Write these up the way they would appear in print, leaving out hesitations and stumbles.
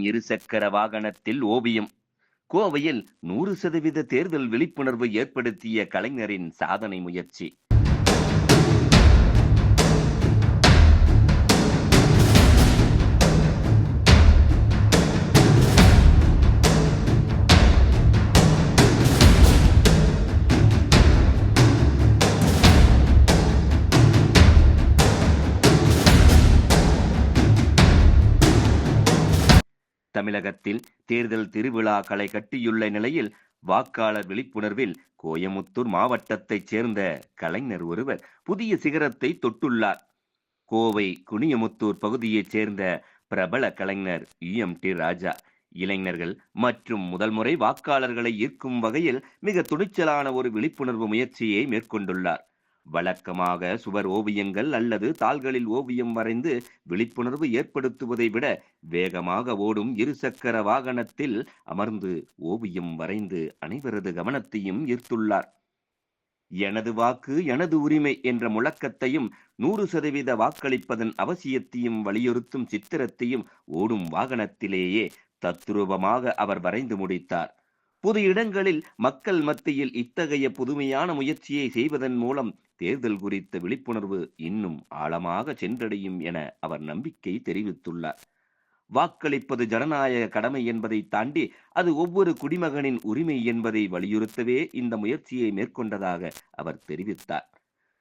இருசக்கர வாகனத்தில் ஓவியம். கோவையில் 100% தேர்தல் விழிப்புணர்வு ஏற்படுத்திய கலைஞரின் சாதனை முயற்சி. தமிழகத்தில் தேர்தல் திருவிழா களை கட்டியுள்ள நிலையில் வாக்காளர் விழிப்புணர்வில் கோயமுத்தூர் மாவட்டத்தைச் சேர்ந்த கலைஞர் ஒருவர் புதிய சிகரத்தை தொட்டுள்ளார். கோவை குனியமுத்தூர் பகுதியைச் சேர்ந்த பிரபல கலைஞர் UMT ராஜா இளைஞர்கள் மற்றும் முதல் முறை வாக்காளர்களை ஈர்க்கும் வகையில் மிக துணிச்சலான ஒரு விழிப்புணர்வு முயற்சியை மேற்கொண்டுள்ளார். வழக்கமாக சுவர் ஓவியங்கள் அல்லது தாள்களில் ஓவியம் வரைந்து விழிப்புணர்வு ஏற்படுத்துவதை விட வேகமாக ஓடும் இருசக்கர வாகனத்தில் அமர்ந்து ஓவியம் வரைந்து அனைவரது கவனத்தையும் ஈர்த்துள்ளார். எனது வாக்கு எனது உரிமை என்ற முழக்கத்தையும் 100% வாக்களிப்பதன் அவசியத்தையும் வலியுறுத்தும் சித்திரத்தையும் ஓடும் வாகனத்திலேயே தத்ரூபமாக அவர் வரைந்து முடித்தார். பொது இடங்களில் மக்கள் மத்தியில் இத்தகைய புதுமையான முயற்சியை செய்வதன் மூலம் தேர்தல் குறித்த விழிப்புணர்வு இன்னும் ஆழமாக சென்றடையும் என அவர் நம்பிக்கை தெரிவித்துள்ளார். வாக்களிப்பது ஜனநாயக கடமை என்பதை தாண்டி அது ஒவ்வொரு குடிமகனின் உரிமை என்பதை வலியுறுத்தவே இந்த முயற்சியை மேற்கொண்டதாக அவர் தெரிவித்தார்.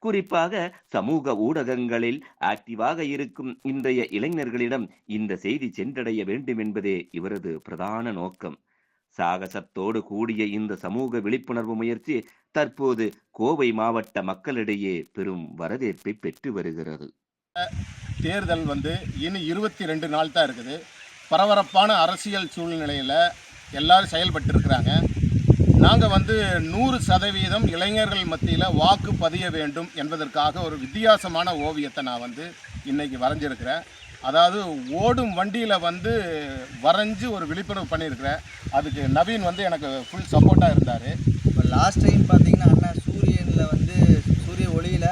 குறிப்பாக சமூக ஊடகங்களில் ஆக்டிவாக இருக்கும் இன்றைய இளைஞர்களிடம் இந்த செய்தி சென்றடைய வேண்டும் என்பதே இவரது பிரதான நோக்கம். சாகசத்தோடு கூடிய இந்த சமூக விழிப்புணர்வு முயற்சி தற்போது கோவை மாவட்ட மக்களிடையே பெரும் வரவேற்பை பெற்று வருகிறது. தேர்தல் இனி 22 நாள் தான் இருக்குது. பரபரப்பான அரசியல் சூழ்நிலையில் எல்லாரும் செயல்பட்டு இருக்கிறாங்க. நாங்கள் 100% இளைஞர்கள் மத்தியில் வாக்கு பதிய வேண்டும் என்பதற்காக ஒரு வித்தியாசமான ஓவியத்தை நான் இன்னைக்கு வரைஞ்சிருக்கிறேன். அதாவது ஓடும் வண்டியில் வரைஞ்சி ஒரு விழிப்புணர்வு பண்ணியிருக்கிறேன். அதுக்கு நவீன் எனக்கு ஃபுல் சப்போர்ட்டாக இருந்தார். இப்போ லாஸ்ட் டைம் பார்த்தீங்கன்னா அண்ணா சூரியனில் சூரிய ஒளியில்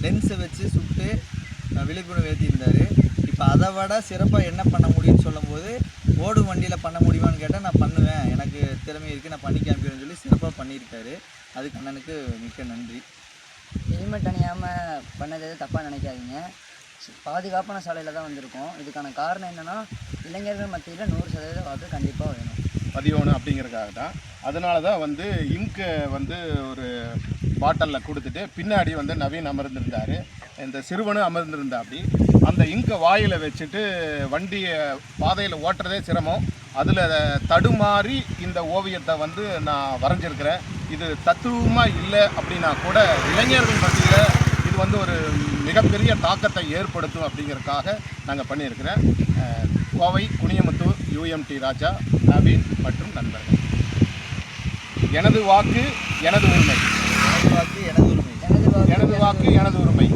லென்ஸை வச்சு சுட்டு விழிப்புணர்வு ஏற்றியிருந்தார். இப்போ அதை விட சிறப்பாக என்ன பண்ண முடியும்னு சொல்லும்போது ஓடும் வண்டியில் பண்ண முடியுமான்னு கேட்டால் நான் பண்ணுவேன், எனக்கு திறமை இருக்குது, நான் பண்ணி காமிக்கிறேன்னு சொல்லி சிறப்பாக பண்ணியிருக்காரு. அதுக்கு அண்ணனுக்கு மிக்க நன்றி. ஹெல்மெட் அணியாமல் பண்ணது தப்பாக நினைக்காதீங்க. பாதுகாப்பான சாலையில் தான் வந்திருக்கோம். இதுக்கான காரணம் என்னென்னா இளைஞர்கள் மத்தியில் 100% வாக்கு கண்டிப்பாக வேணும் பதியணும் அப்படிங்கிறதுக்காக தான். அதனால தான் இங்கு ஒரு பாட்டிலில் கொடுத்துட்டு பின்னாடி நவீன் அமர்ந்திருந்தார், இந்த சிறுவனும் அமர்ந்திருந்தா. அப்படி அந்த இங்கை வாயில் வச்சுட்டு வண்டியை பாதையில் ஓட்டுறதே சிரமம். அதில் தடுமாறி இந்த ஓவியத்தை நான் வரைஞ்சிருக்கிறேன். இது தத்துவமாக இல்லை அப்படின்னா கூட இளைஞர்கள் மத்தியில் இது ஒரு மிகப்பெரிய தாக்கத்தை ஏற்படுத்தும் அப்படிங்கிறதுக்காக நாங்கள் பண்ணியிருக்கிறேன். கோவை குனியமுத்தூர் UMT ராஜா, நவீன் மற்றும் நண்பர்கள். எனது வாக்கு எனது உரிமை, எனது வாக்கு எனது உரிமை, எனது வாக்கு எனது உரிமை.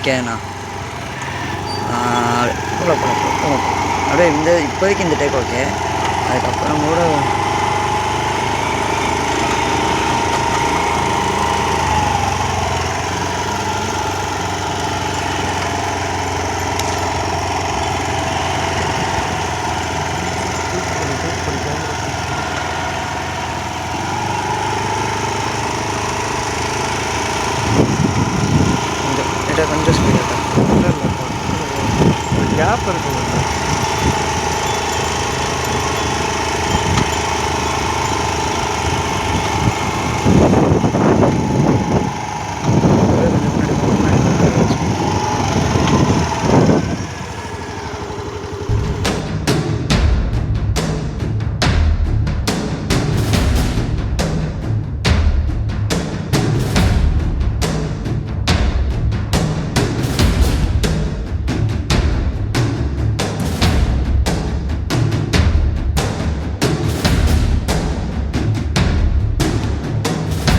ஓகேண்ணா. போகலாம். அப்படியே இப்போதைக்கு இந்த டேக் ஓகே. அதுக்கப்புறம் கூட கொஞ்சம் ஸ்பீடாக கேப் இருக்குது.